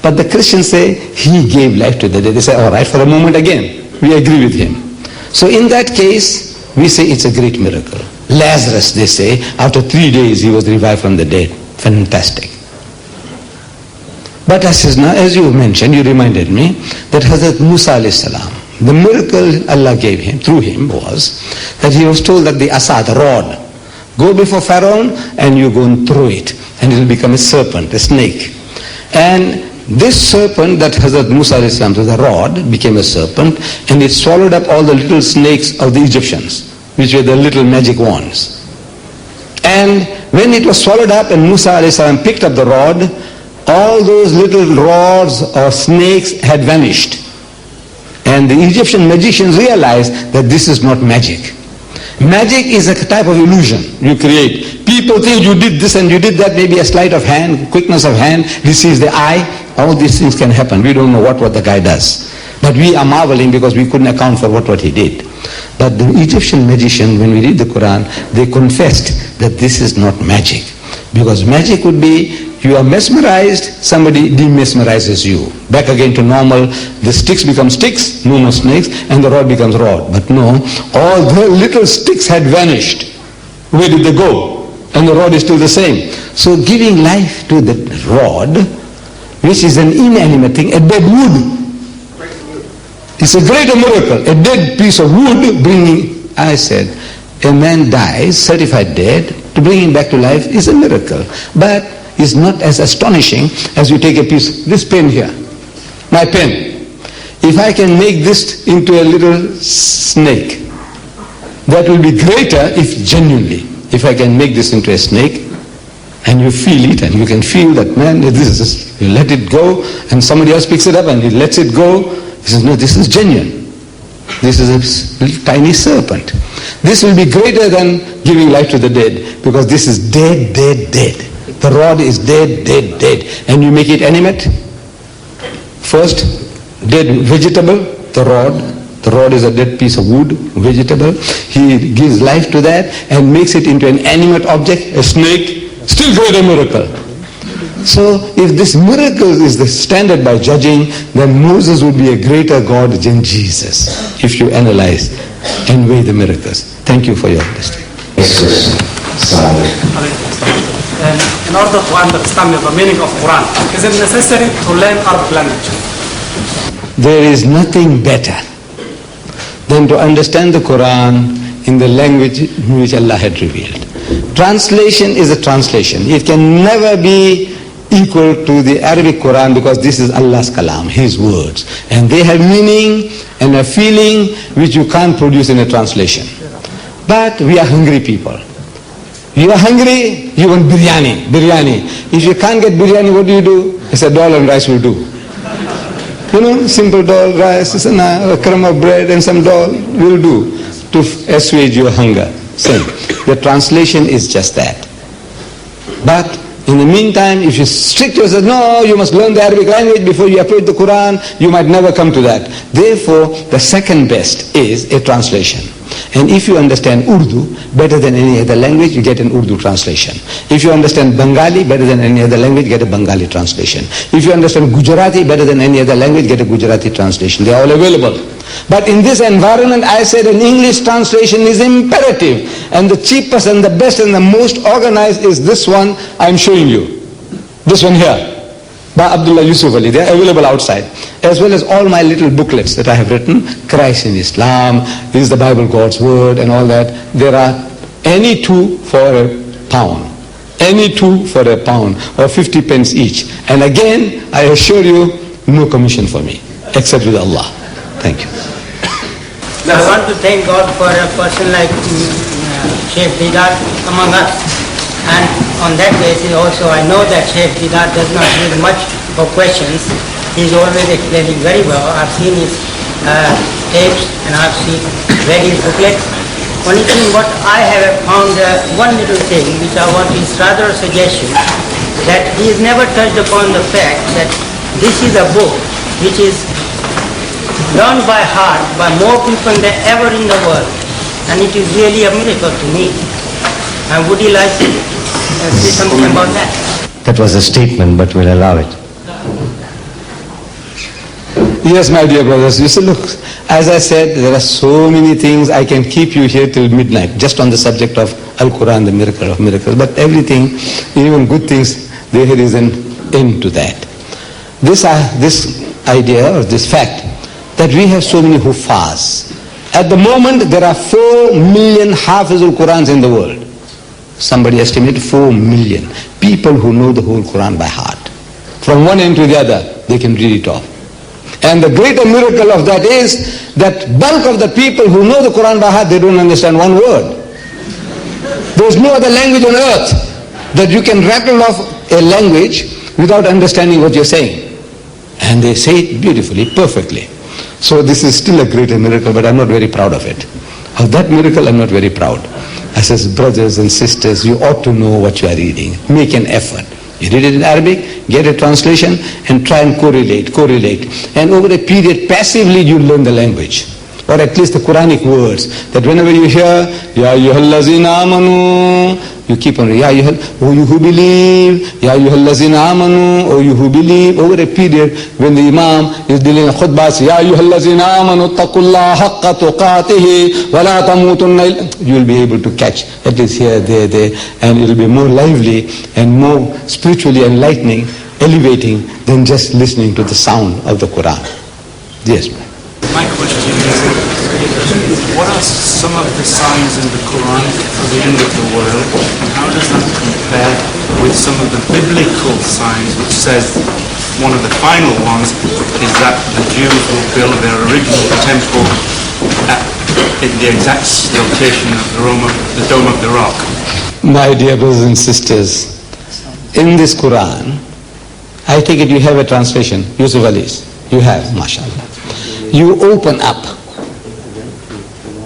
But the Christians say, he gave life to the dead. They say, all right, for a moment again, we agree with him. So in that case, we say it's a great miracle. Lazarus, they say, after 3 days he was revived from the dead. Fantastic. But as you mentioned, you reminded me that Hazrat Musa alayhi salam, the miracle Allah gave him, through him, was that he was told that the asa, the rod, go before Pharaoh and you go and throw it, and it will become a serpent, a snake. And this serpent that Hazrat Musa alayhi salam, the rod, became a serpent, and it swallowed up all the little snakes of the Egyptians, which were the little magic wands. And when it was swallowed up and Musa alayhi salam picked up the rod, all those little rods or snakes had vanished. And the Egyptian magicians realized that this is not magic. Magic is a type of illusion you create. People think you did this and you did that, maybe a sleight of hand, quickness of hand, deceives the eye. All these things can happen. We don't know what the guy does. But we are marveling because we couldn't account for what he did. But the Egyptian magician, when we read the Quran, they confessed that this is not magic. Because magic would be, you are mesmerized, somebody demesmerizes you. Back again to normal, the sticks become sticks, no more snakes, and the rod becomes rod. But no, all the little sticks had vanished. Where did they go? And the rod is still the same. So giving life to the rod, which is an inanimate thing, a dead wood, it's a greater miracle. A dead piece of wood bringing, I said, a man dies, certified dead, to bring him back to life is a miracle. But it's not as astonishing as you take a piece, this pen here, my pen. If I can make this into a little snake, that will be greater if genuinely, if I can make this into a snake, and you feel it, and you can feel that, man, this is, you let it go, and somebody else picks it up and he lets it go. He says, no, this is genuine. This is a little tiny serpent. This will be greater than giving life to the dead, because this is dead, dead, dead. The rod is dead, dead, dead. And you make it animate. First, dead vegetable, the rod. The rod is a dead piece of wood, vegetable. He gives life to that and makes it into an animate object, a snake. Still greater miracle. So if this miracle is the standard by judging, then Moses would be a greater God than Jesus, if you analyze and weigh the miracles. Thank you for your understanding. In order to understand the meaning of Quran, is it necessary to learn Arabic language? There is nothing better than to understand the Quran in the language in which Allah had revealed. Translation is a translation. It can never be equal to the Arabic Quran, because this is Allah's kalam, His words. And they have meaning and a feeling which you can't produce in a translation. But we are hungry people. You are hungry, you want biryani, biryani. If you can't get biryani, what do? It's a dal and rice will do. You know, simple dal, rice, a crumb of bread and some dal will do to assuage your hunger. Same. The translation is just that. But in the meantime, if you strict yourself, no, you must learn the Arabic language before you approach the Quran, you might never come to that. Therefore, the second best is a translation. And if you understand Urdu better than any other language, you get an Urdu translation. If you understand Bengali better than any other language, get a Bengali translation. If you understand Gujarati better than any other language, get a Gujarati translation. They are all available. But in this environment, I said an English translation is imperative. And the cheapest and the best and the most organized is this one I'm showing you. This one here, by Abdullah Yusuf Ali. They are available outside. As well as all my little booklets that I have written. Christ in Islam, is the Bible God's Word and all that. There are any two for £1. Any two for £1 or 50 pence each. And again, I assure you, no commission for me, except with Allah. Thank you. I want to thank God for a person like Sheikh Deedat among us. And on that basis also, I know that Sheikh Deedat does not need much for questions. He's always explaining very well. I've seen his tapes and I've seen various booklets. Only thing what I have found, one little thing which I want is rather a suggestion, that he has never touched upon the fact that this is a book which is learned by heart by more people than ever in the world, and it is really a miracle to me. And would you like to say something about that? That was a statement, but we'll allow it. Yes, my dear brothers. You see, look, as I said, there are so many things. I can keep you here till midnight, just on the subject of Al-Quran, the miracle of miracles. But everything, even good things, there is an end to that. This idea, or this fact, that we have so many huffaz. At the moment, there are 4 million Hafizul Qurans in the world. Somebody estimated 4 million people who know the whole Quran by heart. From one end to the other, they can read it off. And the greater miracle of that is that bulk of the people who know the Quran by heart, they don't understand one word. There is no other language on earth that you can rattle off a language without understanding what you're saying. And they say it beautifully, perfectly. So this is still a greater miracle, but I'm not very proud of it. Of that miracle, I'm not very proud. I says, brothers and sisters, you ought to know what you are reading. Make an effort. You read it in Arabic, get a translation, and try and correlate. And over a period, passively you learn the language. Or at least the Quranic words. That whenever you hear, Ya ayyuhallazina amanu, you keep on reading, Ya oh you who believe, Ya ayyuhallazina amanu, oh you who believe. Over a period, when the Imam is dealing with khutbahs, Ya ayyuhallazina amanu, taqullaha haqqa tuqatihi, wa la tamutunna, you will be able to catch, at least here, there, and it will be more lively and more spiritually enlightening, elevating than just listening to the sound of the Quran. Yes, ma'am. My question is, what are some of the signs in the Quran for the end of the world, and how does that compare with some of the biblical signs, which says one of the final ones is that the Jews will build their original temple in the exact location of the Dome of the Rock? My dear brothers and sisters, in this Quran, I take it you have a translation, Yusuf Ali's. You have, mashallah. You open up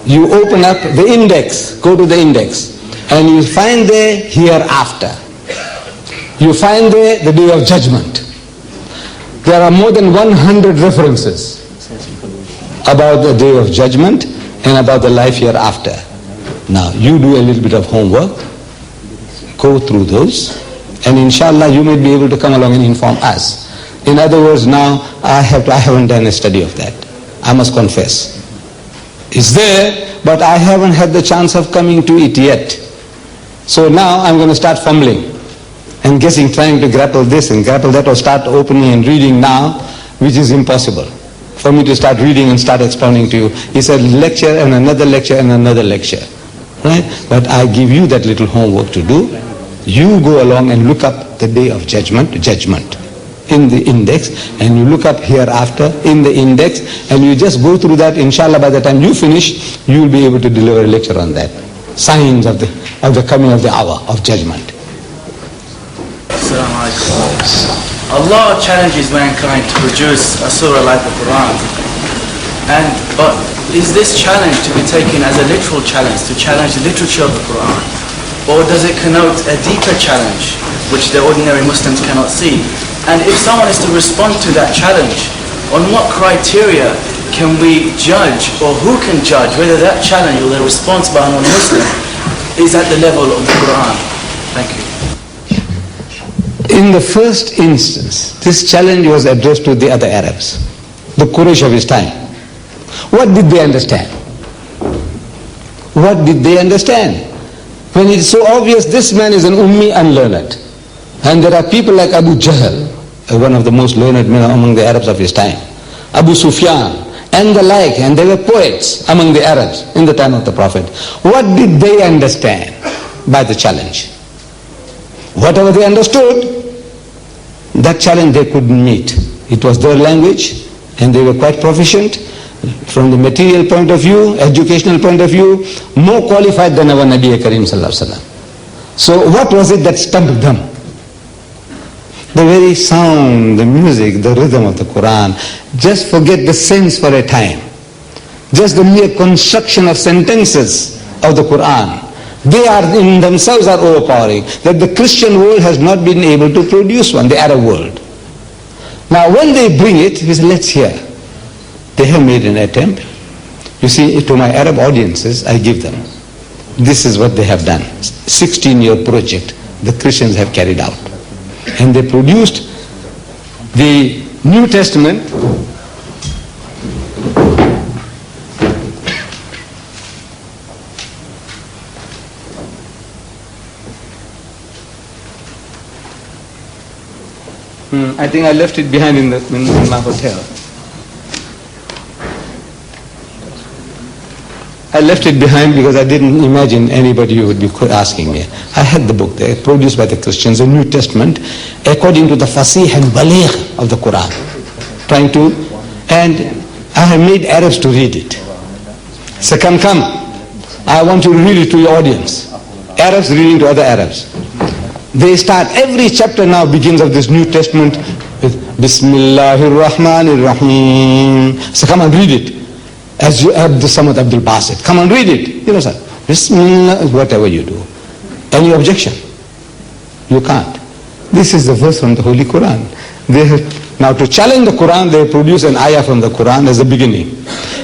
the index, go to the index, and you find there hereafter. You find there the day of judgment. There are more than 100 references about the day of judgment and about the life hereafter. Now, you do a little bit of homework, go through those, and inshallah you may be able to come along and inform us. In other words, now I haven't done a study of that. I must confess. It's there, but I haven't had the chance of coming to it yet. So now I'm going to start fumbling and guessing, trying to grapple this and grapple that, or start opening and reading now, which is impossible for me to start reading and start expounding to you. It's a lecture and another lecture and another lecture. Right? But I give you that little homework to do. You go along and look up the day of judgment in the index, and you look up hereafter in the index, and you just go through that. Inshallah, by the time you finish, you will be able to deliver a lecture on that. Signs of the coming of the hour of judgment. Allah challenges mankind to produce a surah like the Quran. But is this challenge to be taken as a literal challenge, to challenge the literature of the Quran? Or does it connote a deeper challenge, which the ordinary Muslims cannot see? And if someone is to respond to that challenge, on what criteria can we judge, or who can judge whether that challenge or the response by a non-Muslim is at the level of the Quran? Thank you. In the first instance, this challenge was addressed to the other Arabs, the Quraysh of his time. What did they understand? What did they understand? When it's so obvious this man is an ummi, unlearned. And there are people like Abu Jahl, one of the most learned men among the Arabs of his time, Abu Sufyan, and the like, and they were poets among the Arabs in the time of the Prophet. What did they understand by the challenge? Whatever they understood, that challenge they couldn't meet. It was their language, and they were quite proficient from the material point of view, educational point of view, more qualified than our Nabi Karim Sallallahu Alaihi Wasallam. So what was it that stumped them? The very sound, the music, the rhythm of the Quran. Just forget the sense for a time. Just the mere construction of sentences of the Quran. They are in themselves are overpowering. That the Christian world has not been able to produce one, the Arab world. Now when they bring it, we say, let's hear. They have made an attempt. You see, to my Arab audiences, I give them. This is what they have done. 16-year project the Christians have carried out. And they produced the New Testament I think I left it behind in my hotel. I left it behind because I didn't imagine anybody would be asking me. I had the book there, produced by the Christians, the New Testament, according to the fasih and baligh of the Quran. And I have made Arabs to read it. So come, I want you to read it to your audience. Arabs reading to other Arabs. They start, every chapter now begins of this New Testament with Bismillahir Rahmanir Rahim. So come and read it. As you have the Samad Abdul Basit. Come and read it. You know, sir. Bismillah, whatever you do. Any objection? You can't. This is the verse from the Holy Quran. Now to challenge the Quran, they produce an ayah from the Quran as the beginning.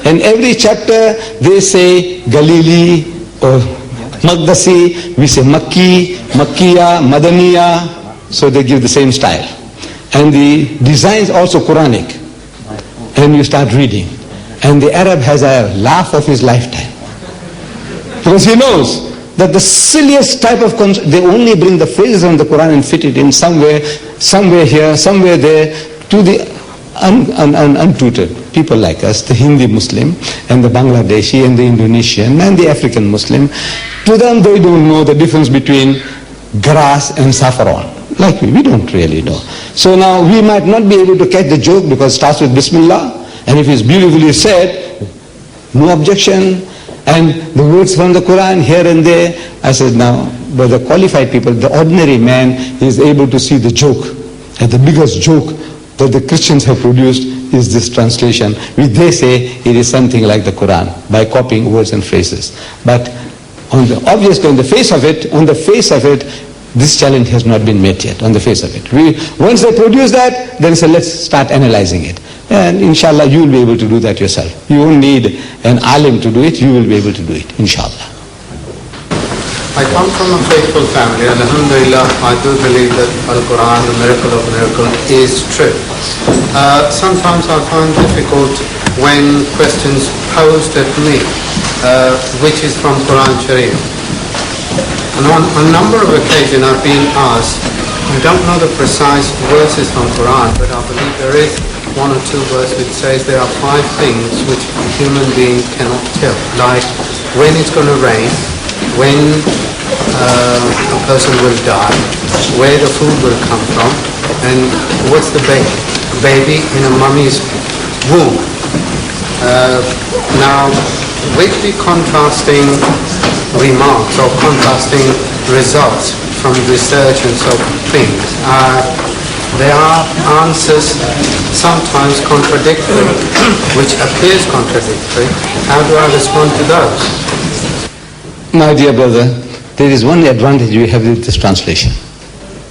And every chapter they say Galili or Magdasi, we say Makki, Makkiya, Madaniya. So they give the same style. And the designs also Quranic. And you start reading. And the Arab has a laugh of his lifetime. Because he knows that the silliest type of they only bring the phrases from the Quran and fit it in somewhere here, somewhere there, to the untutored people like us, the Hindi Muslim and the Bangladeshi and the Indonesian and the African Muslim. To them they don't know the difference between grass and saffron. Like we don't really know. So now we might not be able to catch the joke because it starts with Bismillah. And if it's beautifully said, no objection. And the words from the Quran here and there. I said, now, but the qualified people, the ordinary man is able to see the joke. And the biggest joke that the Christians have produced is this translation, which they say it is something like the Quran, by copying words and phrases. But obviously on the face of it, this challenge has not been met yet, on the face of it. Once they produce that, then say, let's start analyzing it. And inshallah, you will be able to do that yourself. You won't need an alim to do it, you will be able to do it, inshallah. I come from a faithful family, and alhamdulillah, I do believe that Al-Quran, the miracle of miracle, is true. Sometimes I find difficult when questions posed at me, which is from Quran Sharif. And on a number of occasions I've been asked, I don't know the precise verses from Quran, but I believe there is one or two verses which says there are 5 things which a human being cannot tell, like when it's going to rain, when a person will die, where the food will come from, and what's the baby in a mummy's womb. Now, with the contrasting remarks or contrasting results from research and so things, there are answers sometimes contradictory, which appears contradictory. How do I respond to those? My dear brother, there is one advantage we have with this translation.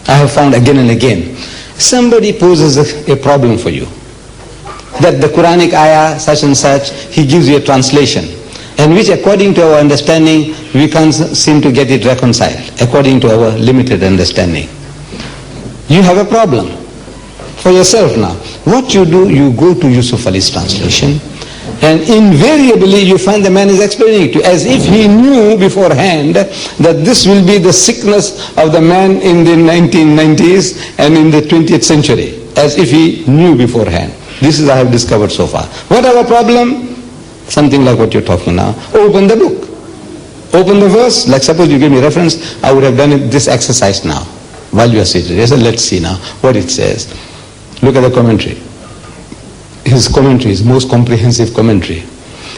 I have found again and again. Somebody poses a problem for you. That the Quranic ayah, such and such, he gives you a translation. And which according to our understanding, we can't seem to get it reconciled, according to our limited understanding. You have a problem for yourself now. What you do, you go to Yusuf Ali's translation, and invariably you find the man is explaining it to you as if he knew beforehand that this will be the sickness of the man in the 1990s and in the 20th century, as if he knew beforehand. This is I have discovered so far. What our problem? Something like what you're talking now. Open the book. Open the verse. Like suppose you give me reference, I would have done this exercise now while you are seated. Yes, let's see now what it says. Look at the commentary. His commentary is most comprehensive commentary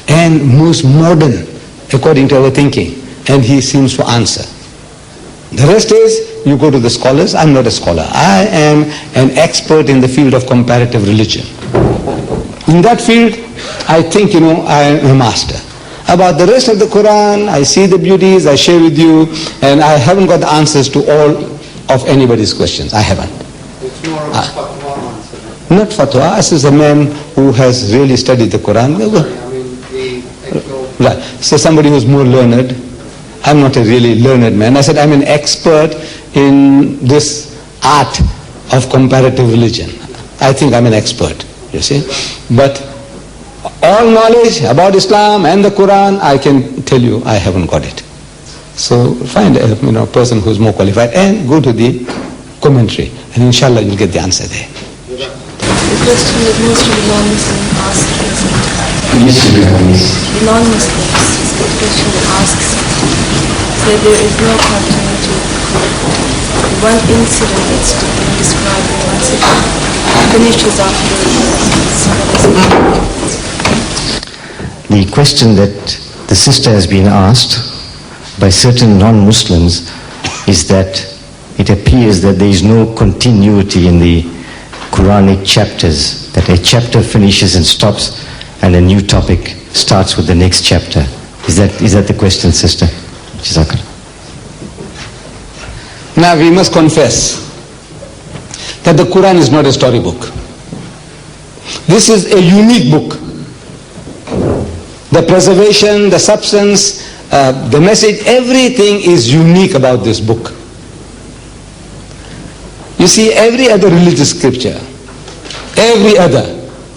and most modern according to our thinking, and he seems to answer. The rest is, you go to the scholars. I'm not a scholar. I am an expert in the field of comparative religion. In that field, I think, I am a master. About the rest of the Quran, I see the beauties, I share with you, and I haven't got the answers to all of anybody's questions. I haven't. It's more of a fatwa answer. Not fatwa, this is a man who has really studied the Quran. Right. So somebody who's more learned. I'm not a really learned man. I said I'm an expert in this art of comparative religion. I think I'm an expert, you see. But all knowledge about Islam and the Quran, I can tell you I haven't got it. So find a person who's more qualified and go to the commentary, and inshallah you'll get the answer there. The question that most of the non-Muslims ask is, the non-Muslims, the question asks that there is no continuity of the Quran. One incident that's being described in one section finishes after the question that the sister has been asked by certain non-Muslims is that it appears that there is no continuity in the Quranic chapters, that a chapter finishes and stops and a new topic starts with the next chapter. Is that the question, sister? Jazakallah. Now we must confess that the Quran is not a storybook. This is a unique book. The preservation, the substance, the message, everything is unique about this book. You see, every other religious scripture, every other,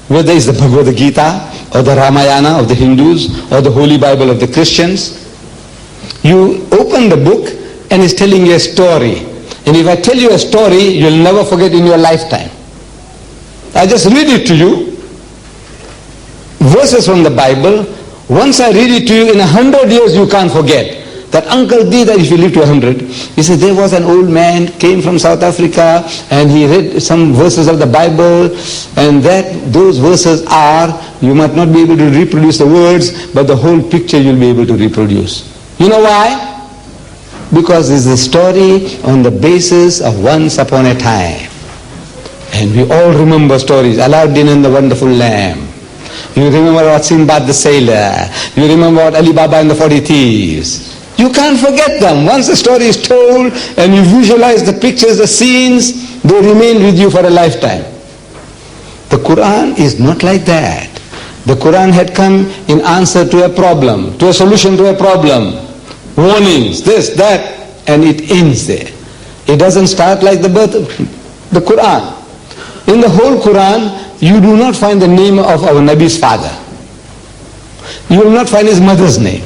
whether it's the Bhagavad Gita or the Ramayana of the Hindus or the Holy Bible of the Christians, you open the book and it's telling you a story. And if I tell you a story, you'll never forget in your lifetime. I just read it to you, verses from the Bible. Once I read it to you, in 100 years you can't forget. That Uncle Deedat, if you live to 100, he said there was an old man, came from South Africa, and he read some verses of the Bible, and those verses are, you might not be able to reproduce the words, but the whole picture you'll be able to reproduce. You know why? Because it's a story on the basis of once upon a time. And we all remember stories, Aladdin and the Wonderful Lamp. You remember about Sinbad the Sailor. You remember about Ali Baba and the 40 Thieves. You can't forget them. Once the story is told and you visualize the pictures, the scenes, they remain with you for a lifetime. The Quran is not like that. The Quran had come in answer to a problem, to a solution to a problem. Warnings, this, that, and it ends there. It doesn't start like the birth of the Quran. In the whole Quran, you do not find the name of our Nabi's father. You will not find his mother's name.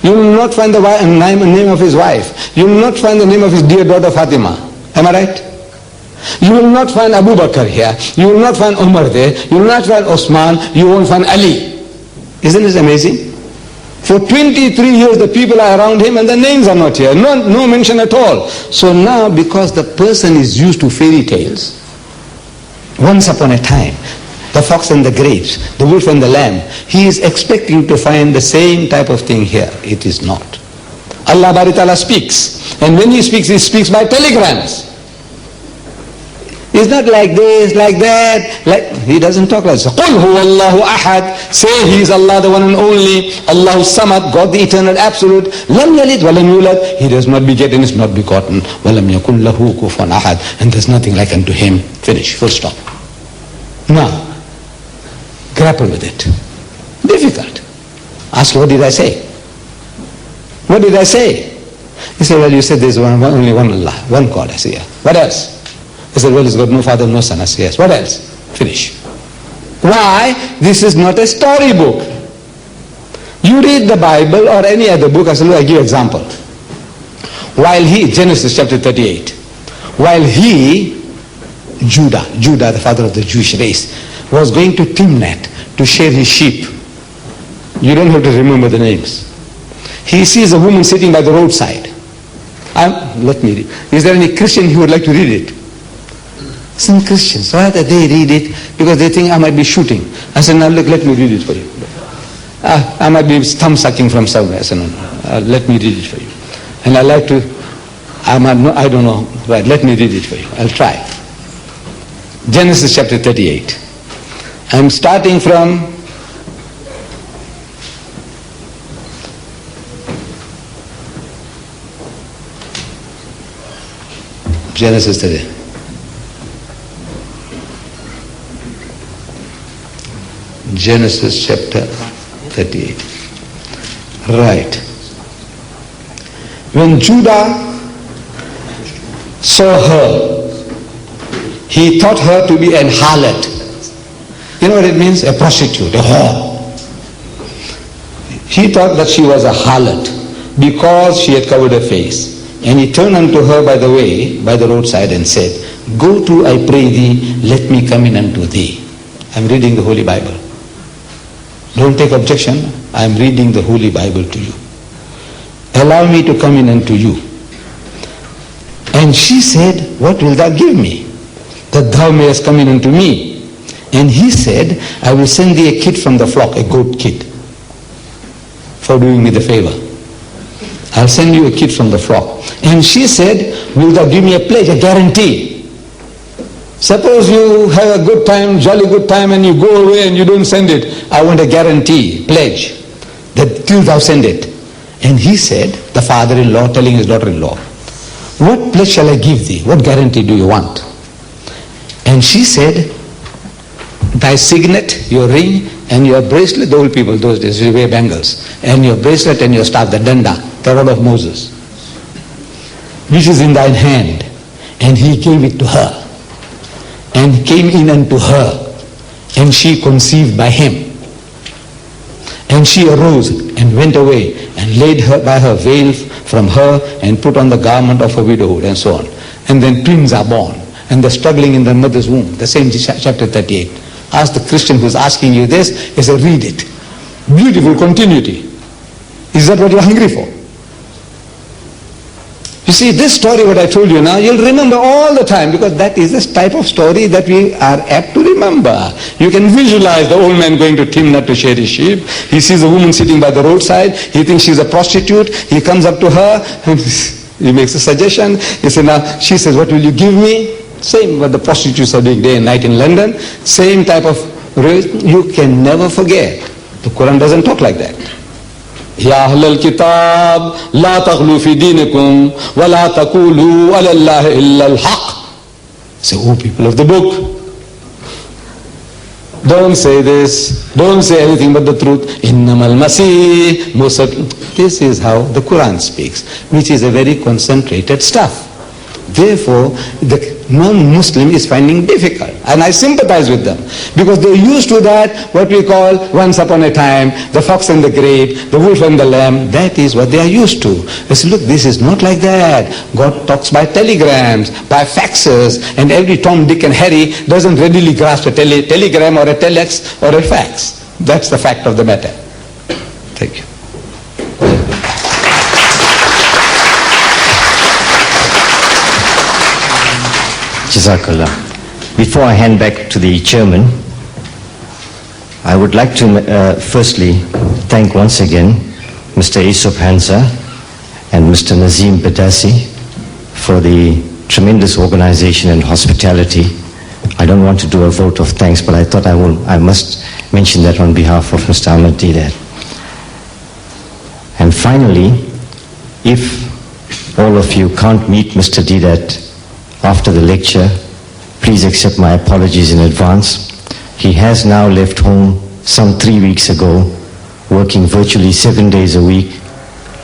You will not find the name of his wife. You will not find the name of his dear daughter Fatima. Am I right? You will not find Abu Bakr here. You will not find Umar there. You will not find Osman. You won't find Ali. Isn't this amazing? For 23 years the people are around him and the names are not here. No mention at all. So now, because the person is used to fairy tales, once upon a time, the fox and the grapes, the wolf and the lamb, he is expecting to find the same type of thing here. It is not. Allah Bari Ta'ala speaks, and when he speaks by telegrams. It's not like this, like that, he doesn't talk like this. قُلْ هُوَ اللَّهُ أَحَدٌ. Say he is Allah, the one and only. Allahu Samad, God the eternal absolute. لَمْ يَلِدْ وَلَمْ يُولَدْ. He does not beget and is not begotten. وَلَمْ يَكُنْ لَهُ كُفُوًا أَحَدٌ. And there's nothing like unto him. Finish, full stop. Now, grapple with it. Difficult. Ask, what did I say? What did I say? He said, well, you said there's only one Allah, one God. I say, yeah. What else? He said, well, he's got no father, no son. I say, yes. What else? Finish. Why? This is not a storybook. You read the Bible or any other book. I said, look, I give you an example. While Genesis chapter 38, while Judah, the father of the Jewish race, was going to Timnat to share his sheep. You don't have to remember the names. He sees a woman sitting by the roadside. Let me read. Is there any Christian who would like to read it? Some Christians, why do they read it? Because they think I might be shooting. I said, now look, let me read it for you. I might be thumb sucking from somewhere. I said, no, let me read it for you. And I like to, I don't know, right, let me read it for you. I'll try. Genesis chapter 38. I'm starting from Genesis 38. Genesis chapter 38. Right. When Judah saw her, he thought her to be an harlot. You know what it means? A prostitute, a whore. He thought that she was a harlot because she had covered her face. And he turned unto her by the way, by the roadside, and said, Go to, I pray thee, let me come in unto thee. I'm reading the Holy Bible. Don't take objection. I'm reading the Holy Bible to you. Allow me to come in unto you. And she said, What wilt thou give me, that thou mayest come in unto me? And he said, I will send thee a kid from the flock, a goat kid, for doing me the favor. I'll send you a kid from the flock. And she said, Will thou give me a pledge, a guarantee? Suppose you have a good time, jolly good time, and you go away and you don't send it. I want a guarantee, pledge, that till thou send it. And he said, the father-in-law telling his daughter-in-law, What pledge shall I give thee? What guarantee do you want? And she said, Thy signet, your ring, and your bracelet. The old people those days, you wear bangles. And your bracelet and your staff, the danda, the rod of Moses, which is in thine hand. And he gave it to her. And came in unto her. And she conceived by him. And she arose and went away and laid her by her veil from her and put on the garment of her widowhood, and so on. And then twins are born. And they're struggling in their mother's womb. The same chapter 38. Ask the Christian who's asking you this, he said, read it. Beautiful continuity. Is that what you're hungry for? You see, this story what I told you now, you'll remember all the time, because that is the type of story that we are apt to remember. You can visualize the old man going to Timnah to share his sheep. He sees a woman sitting by the roadside. He thinks she's a prostitute. He comes up to her and he makes a suggestion. He says, now, she says, what will you give me? Same what the prostitutes are doing day and night in London. Same type of race. You can never forget. The Quran doesn't talk like that. Ya ahlal kitab, la taghlu fi dinikum, wa la taqulu ala Allah illa al-haq. Say, oh people of the book, don't say this, don't say anything but the truth. Innamal masih, this is how the Quran speaks, which is a very concentrated stuff. Therefore, the non-Muslim is finding difficult. And I sympathize with them. Because they're used to that, what we call once upon a time, the fox and the grape, the wolf and the lamb. That is what they are used to. They say, look, this is not like that. God talks by telegrams, by faxes, and every Tom, Dick and Harry doesn't readily grasp a telegram or a telex or a fax. That's the fact of the matter. Thank you. Jazakallah. Before I hand back to the chairman, I would like to firstly thank once again Mr. Yusuf Hansa and Mr. Nazim Badasi for the tremendous organization and hospitality. I don't want to do a vote of thanks, but I thought I must mention that on behalf of Mr. Ahmed Deedat. And finally, if all of you can't meet Mr. Deedat after the lecture, please accept my apologies in advance. He has now left home some 3 weeks ago, working virtually 7 days a week,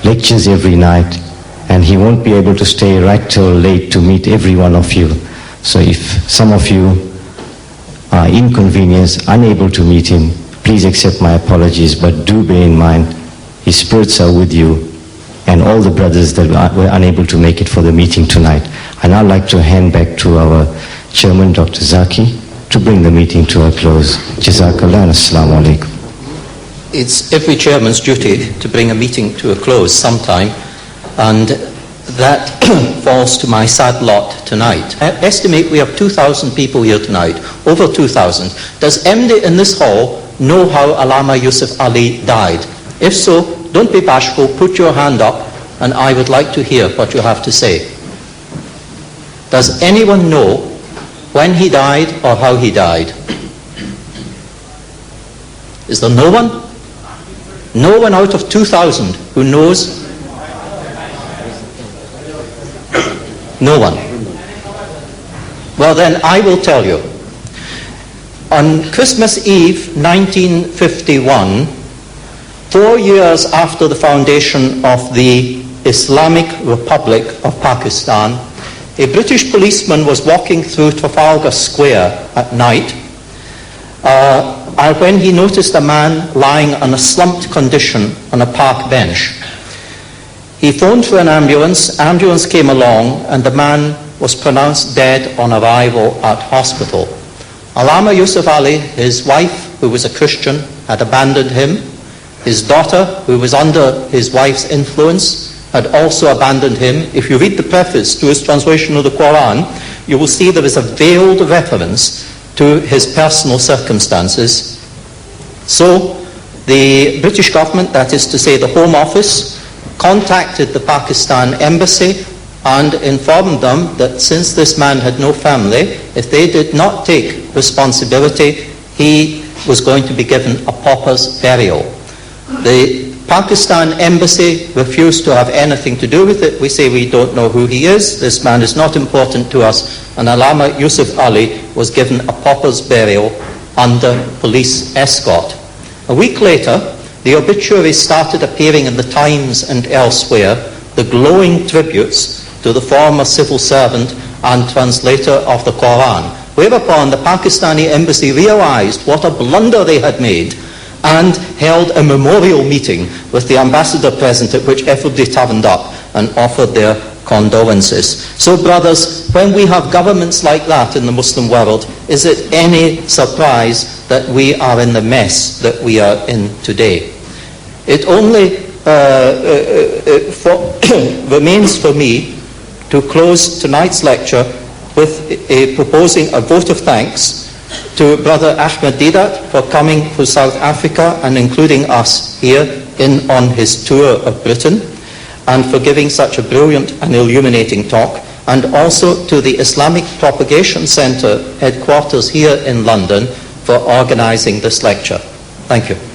lectures every night, and he won't be able to stay right till late to meet every one of you. So if some of you are inconvenienced, unable to meet him, please accept my apologies, but do bear in mind, his spirits are with you, and all the brothers that were unable to make it for the meeting tonight. I'd now like to hand back to our chairman, Dr. Zaki, to bring the meeting to a close. Jazakallah and Assalamu alaikum. It's every chairman's duty to bring a meeting to a close sometime, and that falls to my sad lot tonight. I estimate we have 2,000 people here tonight, over 2,000. Does MD in this hall know how Allama Yusuf Ali died? If so, don't be bashful, put your hand up, and I would like to hear what you have to say. Does anyone know when he died or how he died? Is there no one? No one out of 2,000 who knows? No one. Well then, I will tell you. On Christmas Eve 1951, 4 years after the foundation of the Islamic Republic of Pakistan, a British policeman was walking through Trafalgar Square at night when he noticed a man lying on a slumped condition on a park bench. He phoned for an ambulance came along, and the man was pronounced dead on arrival at hospital. Allama Yusuf Ali, his wife, who was a Christian, had abandoned him. His daughter, who was under his wife's influence, had also abandoned him. If you read the preface to his translation of the Quran, you will see there is a veiled reference to his personal circumstances. So the British government, that is to say the Home Office, contacted the Pakistan embassy and informed them that since this man had no family, if they did not take responsibility, he was going to be given a pauper's burial. The Pakistan embassy refused to have anything to do with it. We say we don't know who he is, this man is not important to us, and Allama Yusuf Ali was given a pauper's burial under police escort. A week later, the obituaries started appearing in the Times and elsewhere, the glowing tributes to the former civil servant and translator of the Quran, whereupon the Pakistani embassy realized what a blunder they had made and held a memorial meeting with the ambassador present, at which everybody turned up and offered their condolences. So brothers, when we have governments like that in the Muslim world, is it any surprise that we are in the mess that we are in today? It only remains for me to close tonight's lecture with proposing a vote of thanks to Brother Ahmed Deedat for coming to South Africa and including us here on his tour of Britain, and for giving such a brilliant and illuminating talk, and also to the Islamic Propagation Centre headquarters here in London for organising this lecture. Thank you.